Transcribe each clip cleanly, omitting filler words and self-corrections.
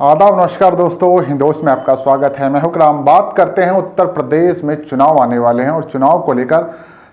आदाब, नमस्कार दोस्तों, हिंदोस्त में आपका स्वागत है। मैं हुक्राम। बात करते हैं उत्तर प्रदेश में चुनाव आने वाले हैं और चुनाव को लेकर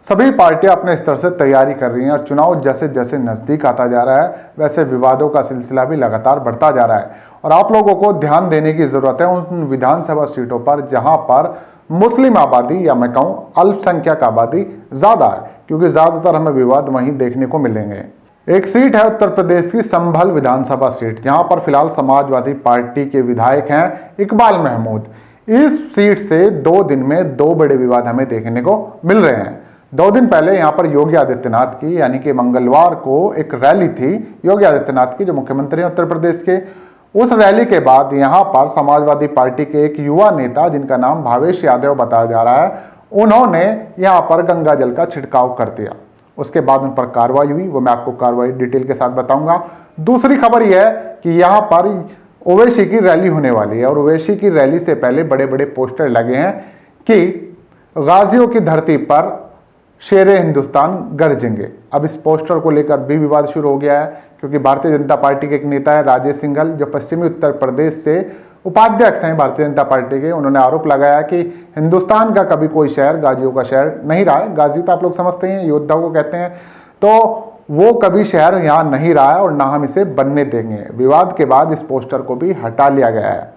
सभी पार्टियां अपने स्तर से तैयारी कर रही हैं और चुनाव जैसे जैसे नज़दीक आता जा रहा है वैसे विवादों का सिलसिला भी लगातार बढ़ता जा रहा है और आप लोगों को ध्यान देने की ज़रूरत है उन विधानसभा सीटों पर जहां पर मुस्लिम आबादी या मैं कहूँ अल्पसंख्यक आबादी ज़्यादा है, क्योंकि ज़्यादातर हमें विवाद वहीं देखने को मिलेंगे। एक सीट है उत्तर प्रदेश की संभल विधानसभा सीट, जहां पर फिलहाल समाजवादी पार्टी के विधायक हैं इकबाल महमूद। इस सीट से 2 दिन में 2 बड़े विवाद हमें देखने को मिल रहे हैं। 2 दिन पहले यहां पर योगी आदित्यनाथ की यानी कि मंगलवार को एक रैली थी योगी आदित्यनाथ की, जो मुख्यमंत्री हैं उत्तर प्रदेश के। उस रैली के बाद यहां पर समाजवादी पार्टी के एक युवा नेता जिनका नाम भावेश यादव बताया जा रहा है, उन्होंने यहां पर गंगा जल का छिड़काव कर दिया। उसके बाद उन पर कार्रवाई हुई, वो मैं आपको कार्रवाई डिटेल के साथ बताऊंगा। दूसरी खबर यह है कि यहां पर ओवैसी की रैली होने वाली है और ओवैसी की रैली से पहले बड़े बड़े पोस्टर लगे हैं कि गाजियों की धरती पर शेरे हिंदुस्तान गरजेंगे। अब इस पोस्टर को लेकर भी विवाद शुरू हो गया है, क्योंकि भारतीय जनता पार्टी के एक नेता है राजेश सिंघल, जो पश्चिमी उत्तर प्रदेश से उपाध्यक्ष हैं भारतीय जनता पार्टी के। उन्होंने आरोप लगाया कि हिंदुस्तान का कभी कोई शहर गाजियों का शहर नहीं रहा है। गाजी तो आप लोग समझते हैं योद्धा को कहते हैं, तो वो कभी शहर यहाँ नहीं रहा है और ना हम इसे बनने देंगे। विवाद के बाद इस पोस्टर को भी हटा लिया गया है।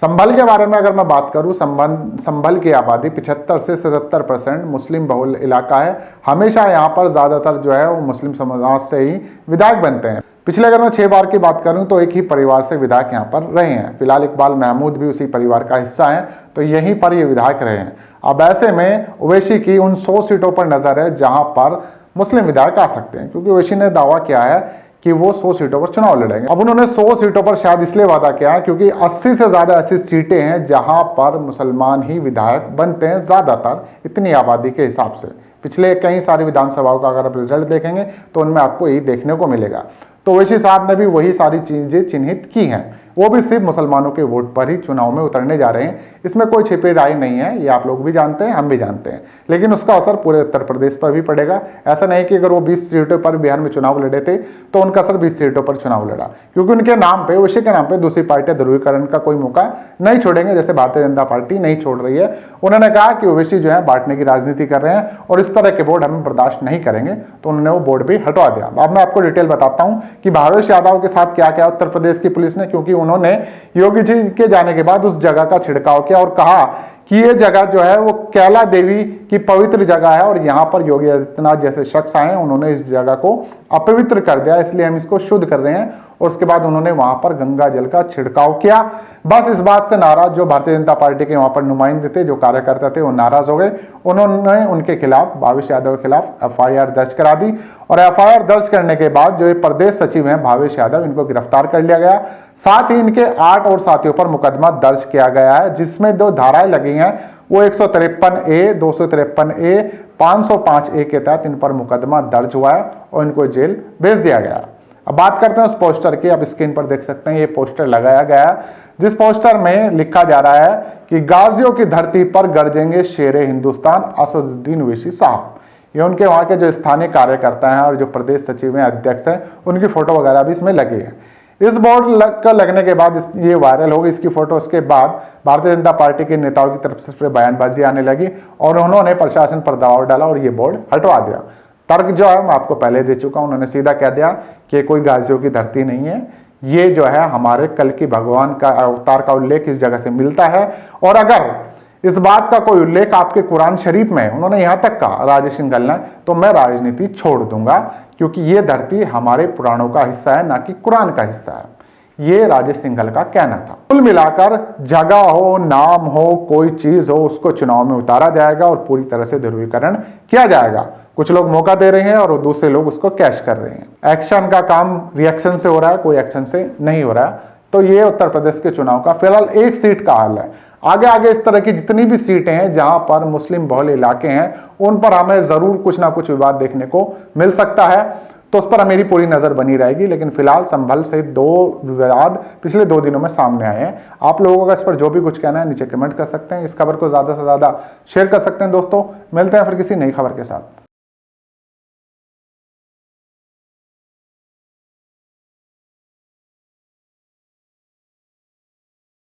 संभल के बारे में अगर मैं बात करूं, संभल की आबादी 75 से 77% मुस्लिम बहुल इलाका है। हमेशा यहाँ पर ज़्यादातर जो है वो मुस्लिम समाज से ही विधायक बनते हैं। पिछले अगर मैं 6 बार की बात करूं तो एक ही परिवार से विधायक यहाँ पर रहे हैं। फिलहाल इकबाल महमूद भी उसी परिवार का हिस्सा हैं, तो यहीं पर ये विधायक रहे हैं। अब ऐसे में ओवैसी की उन 100 सीटों पर नजर है जहां पर मुस्लिम विधायक आ सकते हैं, क्योंकि ओवैसी ने दावा किया है कि वो 100 सीटों पर चुनाव लड़ेंगे। अब उन्होंने 100 सीटों पर शायद इसलिए वादा किया है क्योंकि 80 से ज्यादा ऐसी सीटें हैं जहां पर मुसलमान ही विधायक बनते हैं ज्यादातर, इतनी आबादी के हिसाब से। पिछले कई सारी विधानसभाओं का अगर आप रिजल्ट देखेंगे तो उनमें आपको यही देखने को मिलेगा। तो ओवैसी साहब ने भी वही सारी चीजें चिन्हित की हैं, वो भी सिर्फ मुसलमानों के वोट पर ही चुनाव में उतरने जा रहे हैं। इसमें कोई छिपी राय नहीं है, ये आप लोग भी जानते हैं, हम भी जानते हैं। लेकिन उसका असर पूरे उत्तर प्रदेश पर भी पड़ेगा। ऐसा नहीं कि अगर वो 20 सीटों पर बिहार में चुनाव लड़े थे तो उनका असर 20 सीटों पर चुनाव लड़ा, क्योंकि उनके नाम पे, ओवैसी के नाम पे दूसरी पार्टियां ध्रुवीकरण का कोई मौका नहीं छोड़ेंगे, जैसे भारतीय जनता पार्टी नहीं छोड़ रही है। उन्होंने कहा कि ओवैसी जो है बांटने की राजनीति कर रहे हैं और इस तरह के बोर्ड हम बर्दाश्त नहीं करेंगे, तो उन्होंने वो बोर्ड भी हटवा दिया। अब मैं आपको डिटेल बताता हूं कि भावेश यादव के साथ क्या क्या उत्तर प्रदेश की पुलिस ने, क्योंकि उन्होंने योगी जी के जाने के बाद उस जगह का छिड़काव किया और कहा कि ये जगह जो है वो कैला देवी की पवित्र जगह है और यहाँ पर योगी आदित्यनाथ जैसे शख्स आए, उन्होंने इस जगह को अपवित्र कर दिया, इसलिए हम इसको शुद्ध कर रहे हैं। और उसके बाद उन्होंने वहां पर गंगा जल का छिड़काव किया। बस इस बात से नाराज जो भारतीय जनता पार्टी के वहां पर नुमाइंदे थे, जो कार्यकर्ता थे, वो नाराज हो गए। उन्होंने उनके खिलाफ, भावेश यादव के खिलाफ FIR दर्ज करा दी और FIR दर्ज करने के बाद जो ये प्रदेश सचिव हैं भावेश यादव, इनको गिरफ्तार कर लिया गया। साथ ही इनके 8 और साथियों पर मुकदमा दर्ज किया गया है, जिसमें 2 धाराएं लगी हैं। वो 153A, 253A, 505A के तहत इन पर मुकदमा दर्ज हुआ है और इनको जेल भेज दिया गया। अब बात करते हैं उस पोस्टर की। अब स्क्रीन पर देख सकते हैं ये पोस्टर लगाया गया है, जिस पोस्टर में लिखा जा रहा है कि गाजियों की धरती पर गरजेंगे शेरे हिंदुस्तान, असदुद्दीन ओवैसी साहब। ये उनके वहां के जो स्थानीय कार्यकर्ता हैं और जो प्रदेश सचिव हैं, अध्यक्ष हैं, उनकी फोटो वगैरह भी इसमें लगी है। इस बोर्ड का लगने के बाद ये वायरल हो गई इसकी फोटो। उसके बाद भारतीय जनता पार्टी के नेताओं की तरफ से बयानबाजी आने लगी और उन्होंने प्रशासन पर दबाव डाला और ये बोर्ड हटवा दिया। तर्क जो है मैं आपको पहले दे चुका हूं, उन्होंने सीधा कह दिया कि कोई गाजियों की धरती नहीं है, ये जो है हमारे कल की भगवान का अवतार का उल्लेख इस जगह से मिलता है। और अगर इस बात का कोई उल्लेख आपके कुरान शरीफ में, उन्होंने यहां तक कहा राजेश सिंघल ने, तो मैं राजनीति छोड़ दूंगा, क्योंकि ये धरती हमारे पुराणों का हिस्सा है, ना कि कुरान का हिस्सा है। ये राजेश सिंघल का कहना था। कुल मिलाकर जगह हो, नाम हो, कोई चीज हो, उसको चुनाव में उतारा जाएगा और पूरी तरह से ध्रुवीकरण किया जाएगा। कुछ लोग मौका दे रहे हैं और दूसरे लोग उसको कैश कर रहे हैं। एक्शन का काम रिएक्शन से हो रहा है, कोई एक्शन से नहीं हो रहा है। तो ये उत्तर प्रदेश के चुनाव का फिलहाल एक सीट का हाल है। आगे आगे इस तरह की जितनी भी सीटें हैं जहां पर मुस्लिम बहुल इलाके हैं, उन पर हमें जरूर कुछ ना कुछ विवाद देखने को मिल सकता है, तो उस पर मेरी पूरी नजर बनी रहेगी। लेकिन फिलहाल संभल से 2 विवाद पिछले 2 दिनों में सामने आए हैं। आप लोगों का इस पर जो भी कुछ कहना है नीचे कमेंट कर सकते हैं। इस खबर को ज्यादा से ज्यादा शेयर कर सकते हैं। दोस्तों, मिलते हैं फिर किसी नई खबर के साथ।